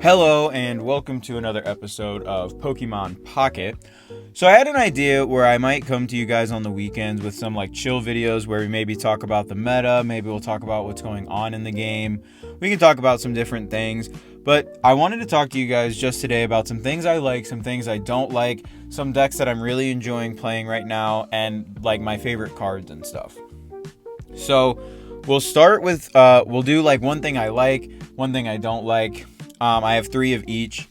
Hello and welcome to another episode of Pokemon Pocket. So I had an idea where I might come to you guys on the weekends with some chill videos where we maybe talk about the meta, maybe we'll talk about what's going on in the game. We can talk about some different things, but I wanted to talk to you guys just today about some things I like, some things I don't like, some decks that I'm really enjoying playing right now, and my favorite cards and stuff. So we'll start with, we'll do one thing I like, one thing I don't like. I have 3 of each.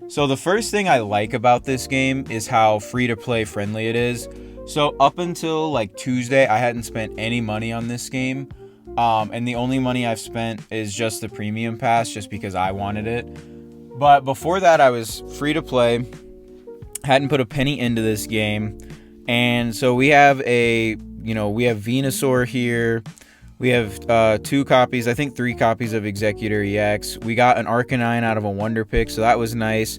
So the first thing I like about this game is how free-to-play friendly it is. So up until Tuesday, I hadn't spent any money on this game. And the only money I've spent is just the premium pass, just because I wanted it. But before that, I was free-to-play. Hadn't put a penny into this game. And so we have we have Venusaur here. We have 2 copies, I think 3 copies of Exeggutor EX. We got an Arcanine out of a Wonder Pick, so that was nice.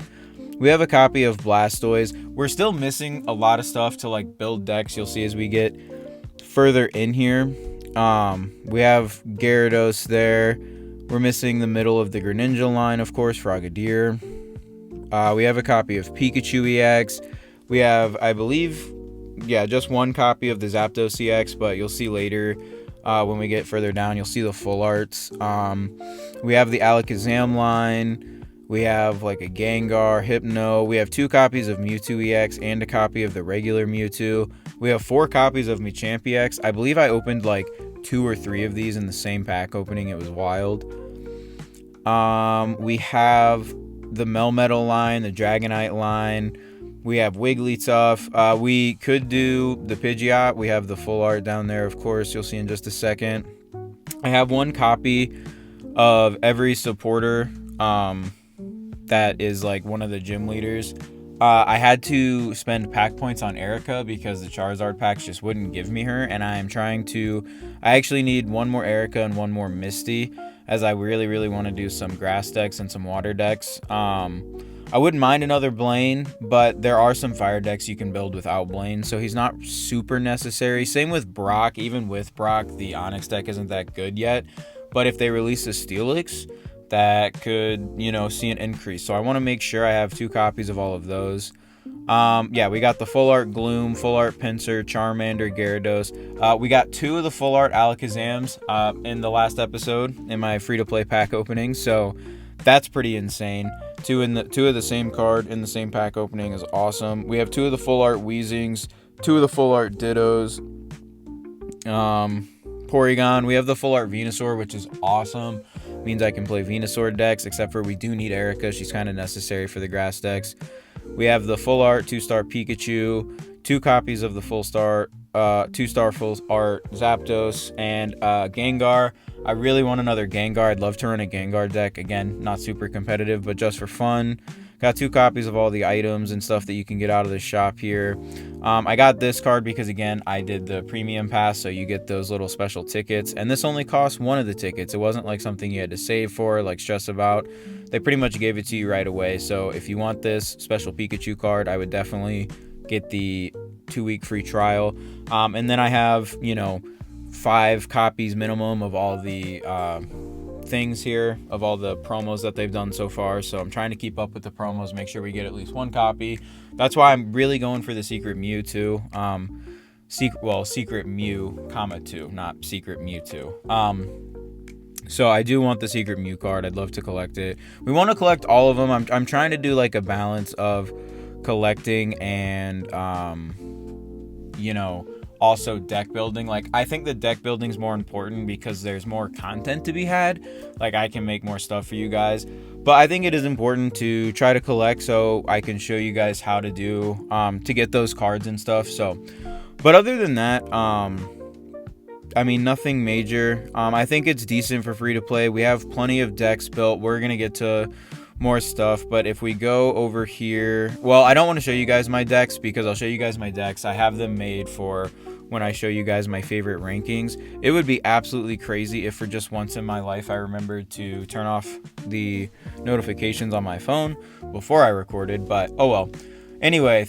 We have a copy of Blastoise. We're still missing a lot of stuff to build decks. You'll see as we get further in here. We have Gyarados there. We're missing the middle of the Greninja line, of course, Frogadier. We have a copy of Pikachu EX. We have, I believe, just 1 copy of the Zapdos EX, but you'll see later. When we get further down, you'll see the full arts. We have the Alakazam line. We have a Gengar, Hypno. We have 2 copies of Mewtwo EX and a copy of the regular Mewtwo. We have 4 copies of Machamp EX. I believe I opened 2 or 3 of these in the same pack opening. It was wild. We have the Melmetal line, the Dragonite line. We have Wigglytuff. We could do the Pidgeot. We have the full art down there, of course. You'll see in just a second. I have 1 copy of every supporter that is one of the gym leaders. I had to spend pack points on Erica because the Charizard packs just wouldn't give me her. And I actually need 1 more Erica and 1 more Misty, as I really, really want to do some grass decks and some water decks. I wouldn't mind another Blaine, but there are some fire decks you can build without Blaine, so he's not super necessary. Same with Brock. Even with Brock, the Onyx deck isn't that good yet. But if they release a Steelix, that could, see an increase. So I want to make sure I have 2 copies of all of those. We got the full art Gloom, full art Pinsir, Charmander, Gyarados. We got 2 of the full art Alakazams in the last episode in my free-to-play pack opening, so that's pretty insane. 2 of the same card in the same pack opening is awesome. We have 2 of the full art Weezings, 2 of the full art Dittos, Porygon. We have the full art Venusaur, which is awesome. Means I can play Venusaur decks, except for we do need Erica. She's kind of necessary for the grass decks. We have the full art 2-star Pikachu, 2 copies of the full star 2-star full art Zapdos, and Gengar. I really want another Gengar. I'd love to run a Gengar deck. Again, not super competitive, but just for fun. Got 2 copies of all the items and stuff that you can get out of the shop here. I got this card because, again, I did the premium pass, so you get those little special tickets. And this only cost 1 of the tickets. It wasn't something you had to save for, stress about. They pretty much gave it to you right away. So if you want this special Pikachu card, I would definitely get the 2-week free trial. And then I have, 5 copies minimum of all the things here, of all the promos that they've done so far. So I'm trying to keep up with the promos, make sure we get at least 1 copy. That's why I'm really going for the Secret Mewtwo. Secret Mew, 2, not Secret Mewtwo. So I do want the Secret Mew card. I'd love to collect it. We want to collect all of them. I'm trying to do a balance of collecting and also deck building. I think the deck building is more important because there's more content to be had. I can make more stuff for you guys, but I think it is important to try to collect so I can show you guys how to do to get those cards and stuff. So, but other than that, nothing major. I think it's decent for free to play. We have plenty of decks built. We're gonna get to more stuff, but if we go over here, I don't want to show you guys my decks because I'll show you guys my decks. I have them made for when I show you guys my favorite rankings. It would be absolutely crazy if for just once in my life I remembered to turn off the notifications on my phone before I recorded, but oh well. Anyway,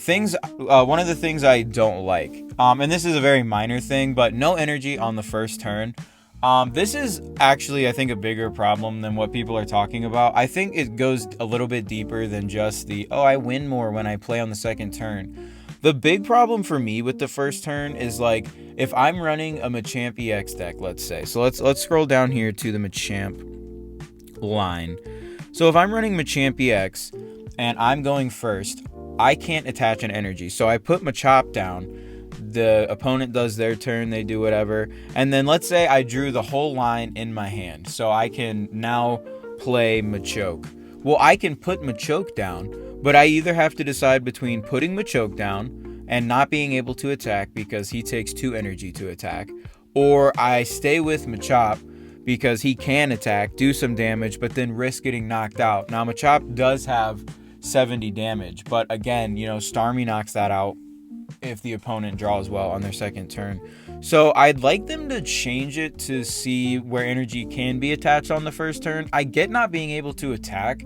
one of the things I don't like, and this is a very minor thing, but no energy on the first turn. This is actually, I think, a bigger problem than what people are talking about. I think it goes a little bit deeper than just I win more when I play on the second turn. The big problem for me with the first turn is like, if I'm running a Machamp EX deck, let's say. So let's scroll down here to the Machamp line. So if I'm running Machamp EX and I'm going first, I can't attach an energy. So I put Machop down. The opponent does their turn, they do whatever, and then let's say I drew the whole line in my hand, so I can now play Machoke. Well, I can put Machoke down, but I either have to decide between putting Machoke down and not being able to attack because he takes 2 energy to attack, or I stay with Machop because he can attack, do some damage, but then risk getting knocked out. Now, Machop does have 70 damage, but again, Starmie knocks that out if the opponent draws well on their second turn. So I'd like them to change it to see where energy can be attached on the first turn. I get not being able to attack,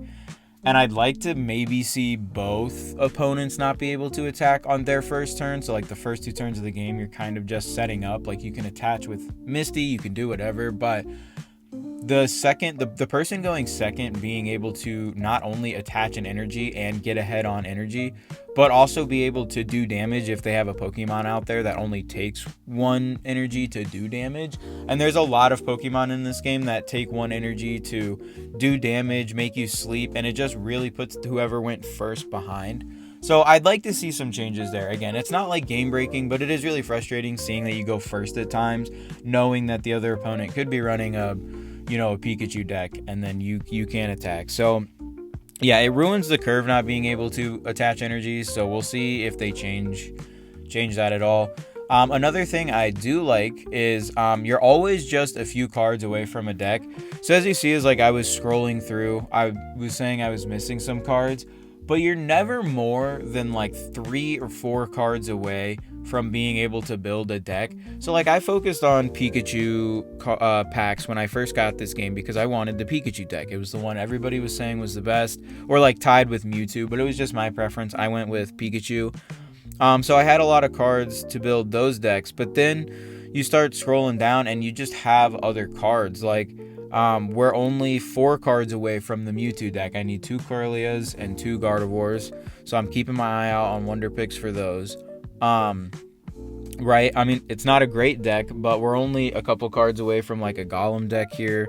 and I'd like to maybe see both opponents not be able to attack on their first turn. So like the first 2 turns of the game, you're kind of just setting up. Like you can attach with Misty, you can do whatever, but the person going second being able to not only attach an energy and get ahead on energy, but also be able to do damage if they have a Pokemon out there that only takes 1 energy to do damage. And there's a lot of Pokemon in this game that take 1 energy to do damage, make you sleep, and it just really puts whoever went first behind. So I'd like to see some changes there. Again, it's not like game breaking, but it is really frustrating seeing that you go first at times, knowing that the other opponent could be running a Pikachu deck, and then you can't attack. So yeah, it ruins the curve not being able to attach energies. So we'll see if they change that at all. Another thing I do like is you're always just a few cards away from a deck. So as you see, is like I was scrolling through, I was saying I was missing some cards, but you're never more than like 3 or 4 cards away from being able to build a deck. So like I focused on Pikachu packs when I first got this game because I wanted the Pikachu deck. It was the one everybody was saying was the best, or like tied with Mewtwo, but it was just my preference. I went with Pikachu. So I had a lot of cards to build those decks, but then you start scrolling down and you just have other cards. Like we're only 4 cards away from the Mewtwo deck. I need 2 Corlias and 2 Gardevoirs, so I'm keeping my eye out on Wonder Picks for those. Right, I mean, it's not a great deck, but we're only a couple cards away from like a Golem deck here,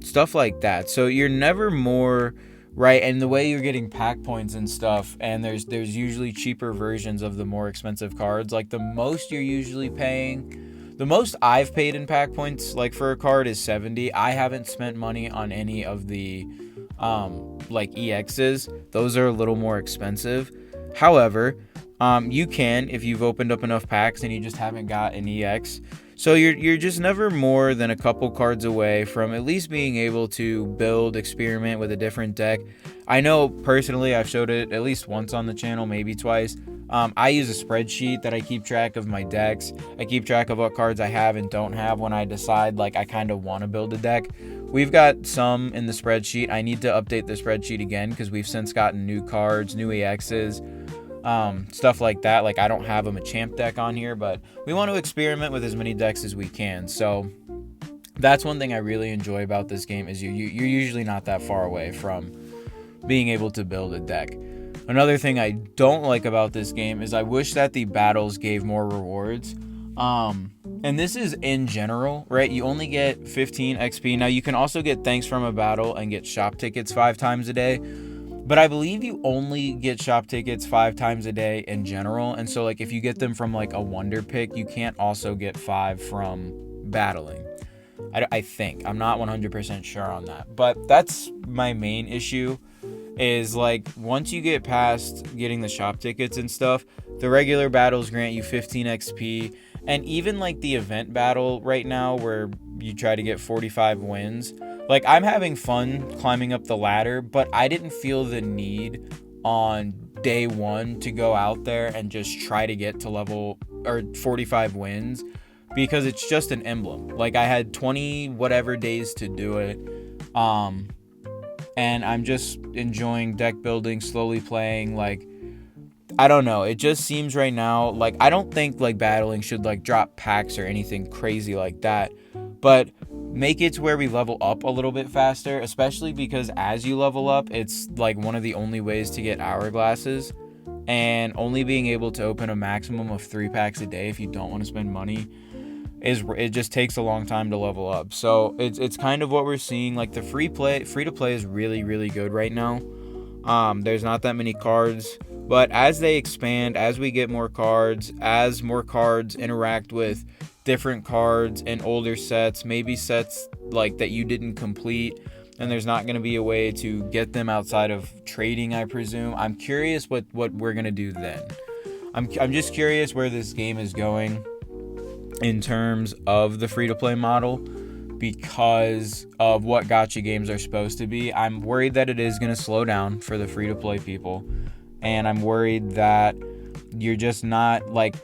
stuff like that. So you're never more right, and the way you're getting pack points and stuff, and there's usually cheaper versions of the more expensive cards. Like the most you're usually paying, the most I've paid in pack points like for a card is 70. I haven't spent money on any of the like EXs. Those are a little more expensive. However, you can if you've opened up enough packs and you just haven't got an EX. So you're just never more than a couple cards away from at least being able to build, experiment with a different deck. I know personally I've showed it at least once on the channel, maybe twice. I use a spreadsheet that I keep track of my decks. I keep track of what cards I have and don't have when I decide like I kind of want to build a deck. We've got some in the spreadsheet. I need to update the spreadsheet again because we've since gotten new cards, new EXs. Stuff like that. Like I don't have a Machamp deck on here, but we want to experiment with as many decks as we can. So that's one thing I really enjoy about this game is you're usually not that far away from being able to build a deck. Another thing I don't like about this game is I wish that the battles gave more rewards. And this is in general, right? You only get 15 XP. Now you can also get thanks from a battle and get shop tickets 5 times a day. But I believe you only get shop tickets 5 times a day in general. And so like if you get them from like a Wonder Pick, you can't also get 5 from battling. I think. I'm not 100% sure on that. But that's my main issue is like once you get past getting the shop tickets and stuff, the regular battles grant you 15 XP. And even like the event battle right now where you try to get 45 wins, like I'm having fun climbing up the ladder, but I didn't feel the need on day 1 to go out there and just try to get to level or 45 wins because it's just an emblem. Like I had 20 whatever days to do it. And I'm just enjoying deck building, slowly playing. Like I don't know. It just seems right now, like, I don't think, like, battling should, like, drop packs or anything crazy like that. But make it to where we level up a little bit faster, especially because as you level up, it's, like, one of the only ways to get hourglasses. And only being able to open a maximum of 3 packs a day if you don't want to spend money it just takes a long time to level up. So it's kind of what we're seeing. Like, the free to play is really, really good right now. There's not that many cards, but as they expand, as we get more cards, as more cards interact with different cards and older sets, maybe sets like that you didn't complete, and there's not going to be a way to get them outside of trading, I presume. I'm curious what we're going to do then. I'm just curious where this game is going in terms of the free-to-play model, because of what gacha games are supposed to be. I'm worried that it is going to slow down for the free-to-play people, and I'm worried that you're just not, like,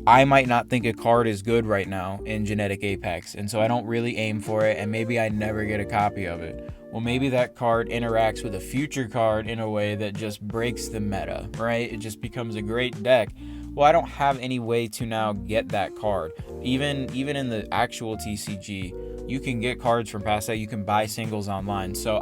I might not think a card is good right now in Genetic Apex, and so I don't really aim for it, and maybe I never get a copy of it. Well, maybe that card interacts with a future card in a way that just breaks the meta, right? It just becomes a great deck. Well, I don't have any way to now get that card. Even in the actual TCG, you can get cards from past that. You can buy singles online. So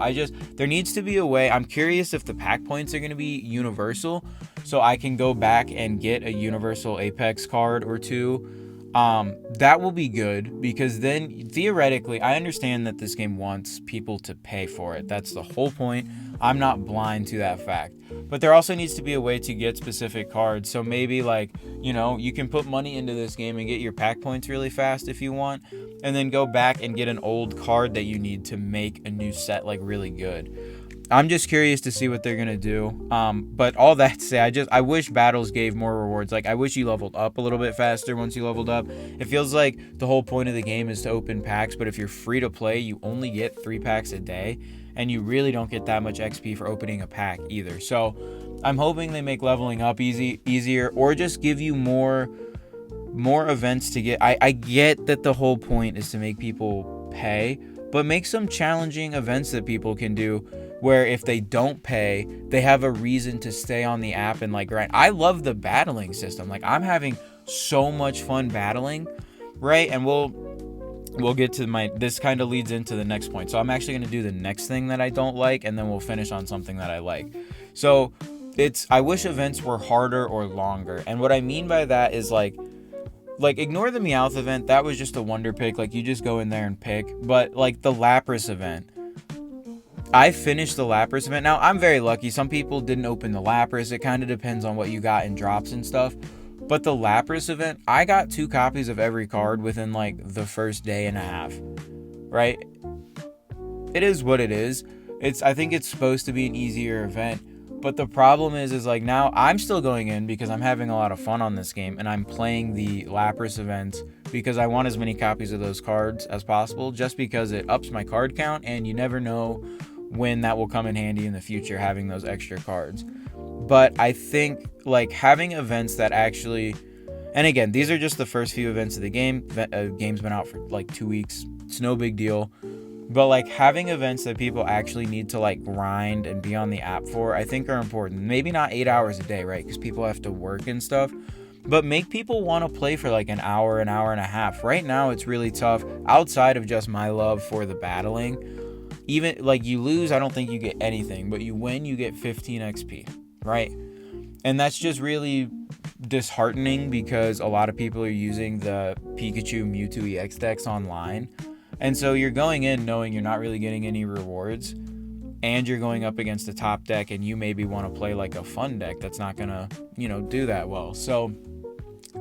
there needs to be a way. I'm curious if the pack points are going to be universal, so I can go back and get a universal Apex card or two. That will be good, because then theoretically, I understand that this game wants people to pay for it. That's the whole point. I'm not blind to that fact. But there also needs to be a way to get specific cards. So maybe, like, you can put money into this game and get your pack points really fast if you want, and then go back and get an old card that you need to make a new set, like, really good. I'm just curious to see what they're gonna do. But all that to say, I wish battles gave more rewards. Like, I wish you leveled up a little bit faster once you leveled up. It feels like the whole point of the game is to open packs, but if you're free to play, you only get 3 packs a day, and you really don't get that much XP for opening a pack either. So I'm hoping they make leveling up easier, or just give you more events to get. I get that the whole point is to make people pay, but make some challenging events that people can do, where if they don't pay, they have a reason to stay on the app and, like, grind. I love the battling system. Like, I'm having so much fun battling, right? And we'll get to this kind of leads into the next point. So I'm actually going to do the next thing that I don't like, and then we'll finish on something that I like. So I wish events were harder or longer. And what I mean by that is, like, ignore the Meowth event. That was just a wonder pick. Like, you just go in there and pick. But, like, the Lapras event, I finished the Lapras event. Now, I'm very lucky. Some people didn't open the Lapras. It kind of depends on what you got in drops and stuff. But the Lapras event, I got 2 copies of every card within, like, the first day and a half, right? It is what it is. I think it's supposed to be an easier event. But the problem is like, now I'm still going in because I'm having a lot of fun on this game, and I'm playing the Lapras event because I want as many copies of those cards as possible, just because it ups my card count, and you never know when that will come in handy in the future, having those extra cards. But I think, like, having events that actually, and again, these are just the first few events of the game. Game's been out for like 2 weeks. It's no big deal. But, like, having events that people actually need to, like, grind and be on the app for, I think are important. Maybe not 8 hours a day, right? Because people have to work and stuff. But make people want to play for, like, an hour and a half. Right now, it's really tough. Outside of just my love for the battling, even, like, you lose, I don't think you get anything. But you win, you get 15 XP, right? And that's just really disheartening, because a lot of people are using the Pikachu Mewtwo EX decks online. And so you're going in knowing you're not really getting any rewards, and you're going up against a top deck, and you maybe want to play, like, a fun deck that's not going to, do that well. So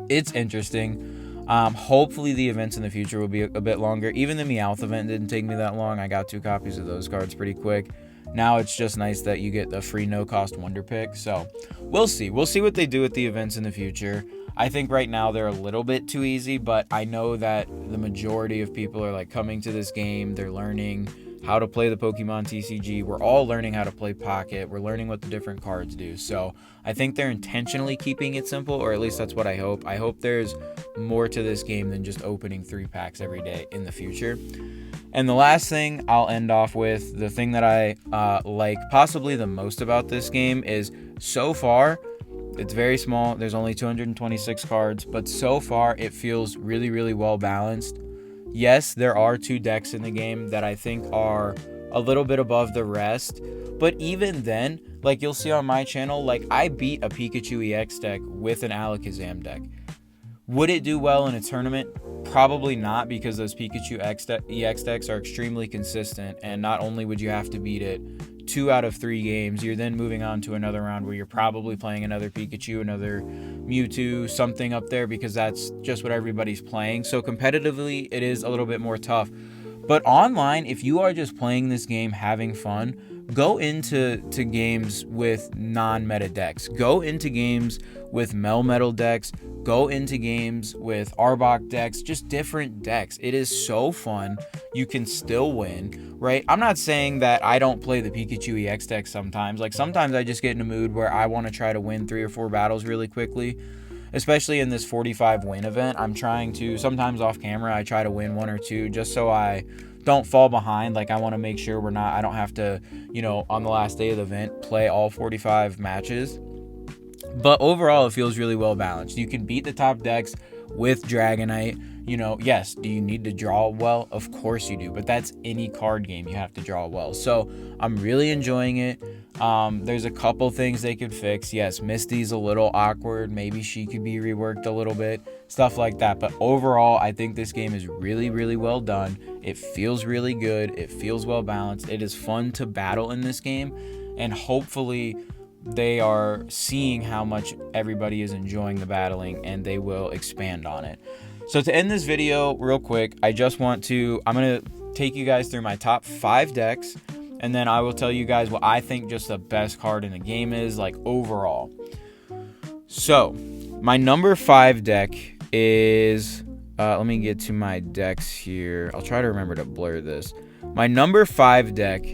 it's interesting. Hopefully the events in the future will be a bit longer. Even the Meowth event didn't take me that long. I got 2 copies of those cards pretty quick. Now it's just nice that you get the free no-cost wonder pick. So we'll see. We'll see what they do with the events in the future. I think right now they're a little bit too easy, but I know that the majority of people are, like, coming to this game. They're learning how to play the Pokemon TCG. We're all learning how to play Pocket. We're learning what the different cards do. So I think they're intentionally keeping it simple, or at least that's what I hope. I hope there's more to this game than just opening 3 packs every day in the future. And the last thing I'll end off with, the thing that I like possibly the most about this game, is so far It's very small. There's only 226 cards, but so far it feels really, really well balanced. Yes, there are 2 decks in the game that I think are a little bit above the rest, but even then, like you'll see on my channel, like I beat a Pikachu EX deck with an Alakazam deck. Would it do well in a tournament? Probably not, because those Pikachu EX decks are extremely consistent, and not only would you have to beat it 2 out of 3 games, you're then moving on to another round where you're probably playing another Pikachu, another Mewtwo, something up there, because that's just what everybody's playing. So competitively, it is a little bit more tough. But online, if you are just playing this game, having fun, go into games with non-meta decks. Go into games with Melmetal decks. Go into games with Arbok decks, just different decks. It is so fun. You can still win, right? I'm not saying that I don't play the Pikachu EX deck sometimes. Like sometimes I just get in a mood where I want to try to win 3 or 4 battles really quickly. Especially in this 45 win event, I'm trying to, sometimes off camera, I try to win 1 or 2 just so I don't fall behind. Like I want to make sure I don't have to, on the last day of the event, play all 45 matches. But overall, it feels really well balanced. You can beat the top decks with Dragonite. Yes, do you need to draw well? Of course you do, but that's any card game. You have to draw well. So I'm really enjoying it. There's a couple things they could fix. Yes, Misty's a little awkward. Maybe she could be reworked a little bit, stuff like that. But overall, I think this game is really, really well done. It feels really good. It feels well balanced. It is fun to battle in this game, and hopefully they are seeing how much everybody is enjoying the battling, and they will expand on it. So to end this video real quick, I'm going to take you guys through my top 5 decks, and then I will tell you guys what I think just the best card in the game is, like overall. So my number 5 deck is, let me get to my decks here. I'll try to remember to blur this. My number 5 deck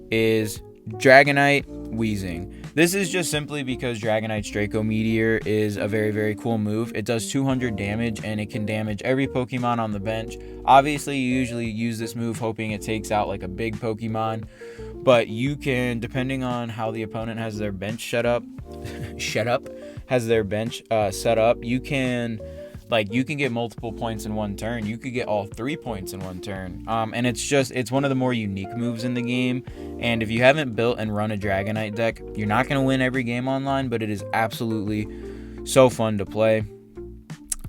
is Dragonite Weezing. This is just simply because Dragonite's Draco Meteor is a very, very cool move. It does 200 damage, and it can damage every Pokemon on the bench. Obviously, you usually use this move hoping it takes out like a big Pokemon, but you can, depending on how the opponent has their bench set up, you can get multiple points in one turn. You could get all 3 points in one turn. And it's one of the more unique moves in the game. And if you haven't built and run a Dragonite deck, you're not going to win every game online, but it is absolutely so fun to play.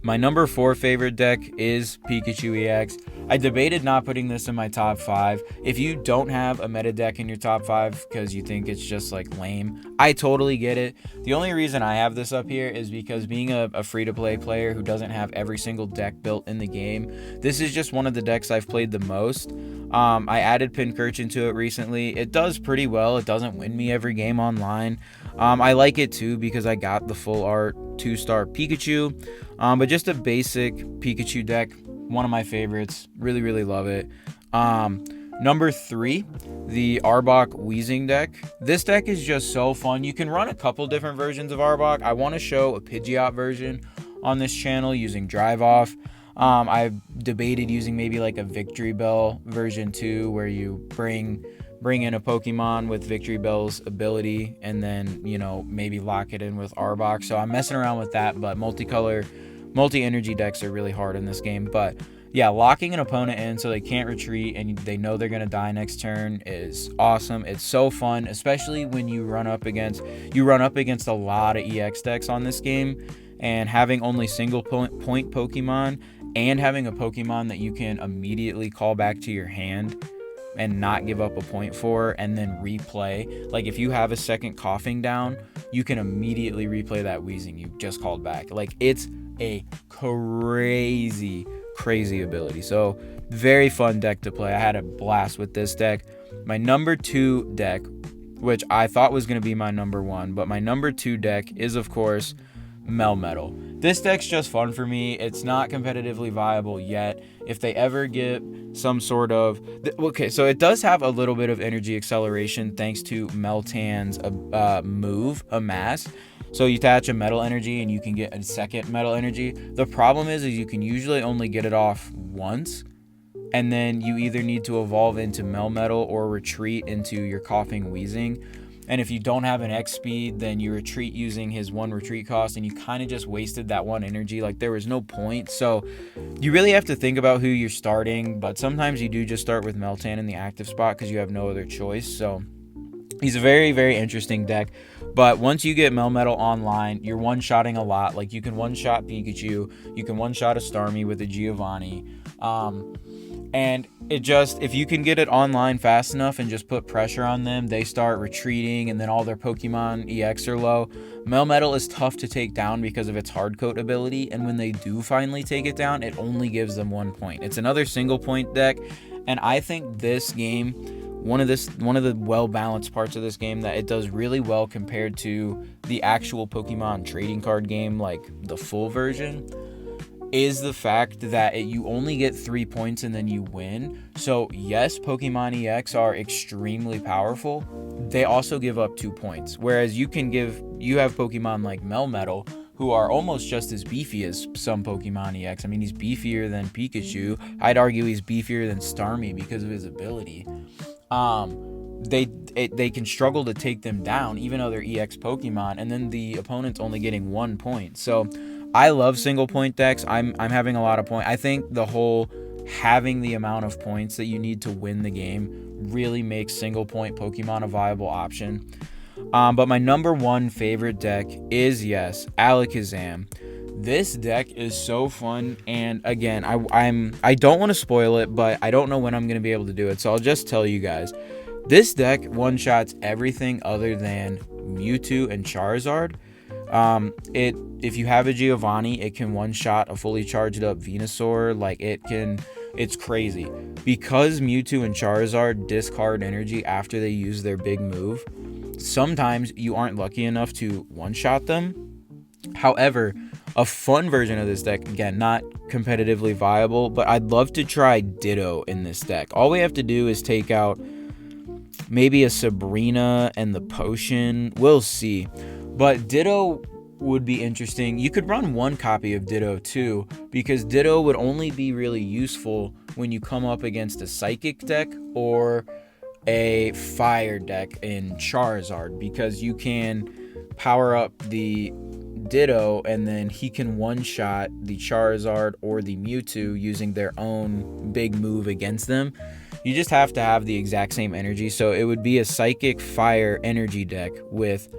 My number 4 favorite deck is Pikachu EX. I debated not putting this in my top 5. If you don't have a meta deck in your top 5 because you think it's just like lame, I totally get it. The only reason I have this up here is because being a free-to-play player who doesn't have every single deck built in the game, this is just one of the decks I've played the most. I added Pincurchin to it recently. It does pretty well. It doesn't win me every game online. I like it too because I got the full art 2-star Pikachu. But just a basic Pikachu deck, one of my favorites. Really, really love it. Number 3, the Arbok Weezing deck. This deck is just so fun. You can run a couple different versions of Arbok. I want to show a Pidgeot version on this channel using Drive Off. I've debated using maybe like a Victory Bell version 2, where you bring in a Pokemon with Victory Bell's ability and then, maybe lock it in with Arbok. So I'm messing around with that, but multi-energy decks are really hard in this game. But yeah, locking an opponent in so they can't retreat and they know they're going to die next turn is awesome. It's so fun, especially when you run up against a lot of EX decks on this game, and having only single point Pokemon and having a Pokemon that you can immediately call back to your hand and not give up a point for, and then replay. Like if you have a second coughing down, you can immediately replay that Weezing you just called back. Like it's a crazy ability. So very fun deck to play. I had a blast with this deck. My number 2 deck, which I thought was going to be my number 1, but my number 2 deck is of course Melmetal. This deck's just fun for me. It's not competitively viable yet. If they ever get some sort of... Okay, so it does have a little bit of energy acceleration thanks to Meltan's move, Amass. So you attach a metal energy and you can get a second metal energy. The problem is you can usually only get it off once, and then you either need to evolve into Melmetal or retreat into your coughing Weezing. And if you don't have an X speed, then you retreat using his 1 retreat cost, and you kind of just wasted that 1 energy. Like, there was no point. So you really have to think about who you're starting, but sometimes you do just start with Meltan in the active spot because you have no other choice. So he's a very, very interesting deck. But once you get Melmetal online, you're one-shotting a lot. Like, you can one-shot Pikachu, you can one-shot a Starmie with a Giovanni. And it just, if you can get it online fast enough and just put pressure on them, they start retreating, and then all their Pokemon EX are low. Melmetal is tough to take down because of its hard coat ability, and when they do finally take it down, it only gives them 1 point. It's another single point deck, and I think this game, one of the well-balanced parts of this game that it does really well compared to the actual Pokemon trading card game, like the full version, is the fact that you only get 3 points and then you win. So yes, Pokemon EX are extremely powerful. They also give up 2 points. Whereas you have Pokemon like Melmetal, who are almost just as beefy as some Pokemon EX. I mean, he's beefier than Pikachu. I'd argue he's beefier than Starmie because of his ability. They can struggle to take them down, even though they're EX Pokemon, and then the opponent's only getting 1 point. So I love single point decks. I'm having a lot of points. I think the whole having the amount of points that you need to win the game really makes single point Pokemon a viable option. But my number 1 favorite deck is, yes, Alakazam. This deck is so fun, and again, I don't want to spoil it, but I don't know when I'm going to be able to do it, so I'll just tell you guys. This deck one-shots everything other than Mewtwo and Charizard. If you have a Giovanni, it can one-shot a fully charged up Venusaur. Like, it's crazy. Because Mewtwo and Charizard discard energy after they use their big move, sometimes you aren't lucky enough to one-shot them. However, a fun version of this deck, again, not competitively viable, but I'd love to try Ditto in this deck. All we have to do is take out maybe a Sabrina and the potion. We'll see. But Ditto would be interesting. You could run 1 copy of Ditto too, because Ditto would only be really useful when you come up against a Psychic deck or a Fire deck in Charizard, because you can power up the Ditto and then he can one-shot the Charizard or the Mewtwo using their own big move against them. You just have to have the exact same energy. So it would be a Psychic Fire energy deck with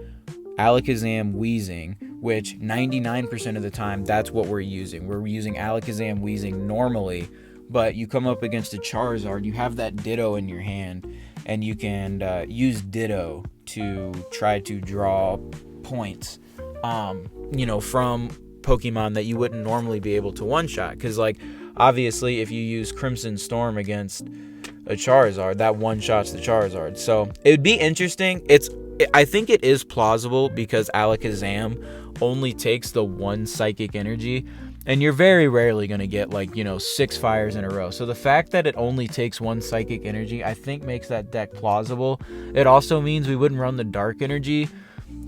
Alakazam Weezing, which 99% of the time that's what we're using. We're using Alakazam Weezing normally, but you come up against a Charizard, you have that Ditto in your hand, and you can use Ditto to try to draw points, from Pokemon that you wouldn't normally be able to one-shot. Because, like, obviously, if you use Crimson Storm against a Charizard, that one-shots the Charizard. So it would be interesting. I think it is plausible because Alakazam only takes the 1 psychic energy, and you're very rarely going to get 6 fires in a row. So the fact that it only takes 1 psychic energy, I think makes that deck plausible. It also means we wouldn't run the dark energy.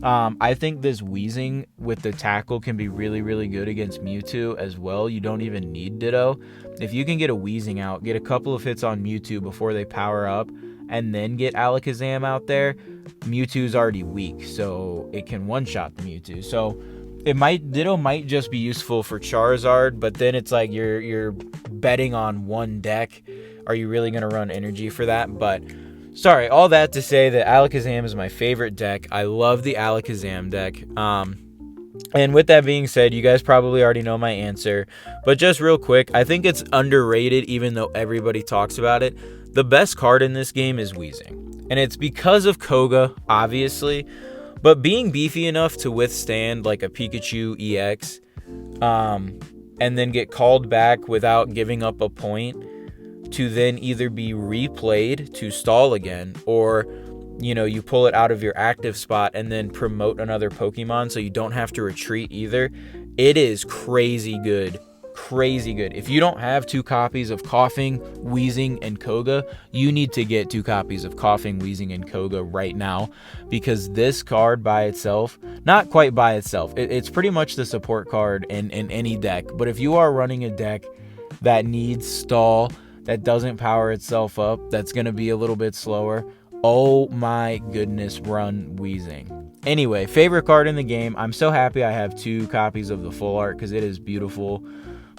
I think this Weezing with the tackle can be really, really good against Mewtwo as well. You don't even need Ditto. If you can get a Weezing out, get a couple of hits on Mewtwo before they power up, and then get Alakazam out there, Mewtwo's already weak, so it can one-shot the Mewtwo. So Ditto might just be useful for Charizard, but then it's like you're betting on 1 deck. Are you really going to run energy for that? But sorry, all that to say that Alakazam is my favorite deck. I love the Alakazam deck. And with that being said, you guys probably already know my answer, but just real quick, I think it's underrated even though everybody talks about it. The best card in this game is Weezing, and it's because of Koga, obviously, but being beefy enough to withstand like a Pikachu EX, and then get called back without giving up a point to then either be replayed to stall again, or you pull it out of your active spot and then promote another Pokemon so you don't have to retreat either. It is crazy good. Crazy good. If you don't have 2 copies of Koffing, Weezing, and Koga, you need to get 2 copies of Koffing, Weezing, and Koga right now, because this card by itself, not quite by itself, it's pretty much the support card in any deck, but if you are running a deck that needs stall, that doesn't power itself up, that's going to be a little bit slower, Oh my goodness, run Weezing. Anyway, favorite card in the game. I'm so happy I have 2 copies of the full art because it is beautiful.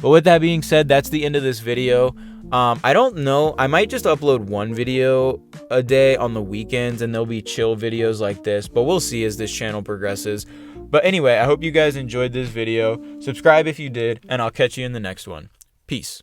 But with that being said, that's the end of this video. I don't know. I might just upload 1 video a day on the weekends, and there'll be chill videos like this. But we'll see as this channel progresses. But anyway, I hope you guys enjoyed this video. Subscribe if you did, and I'll catch you in the next one. Peace.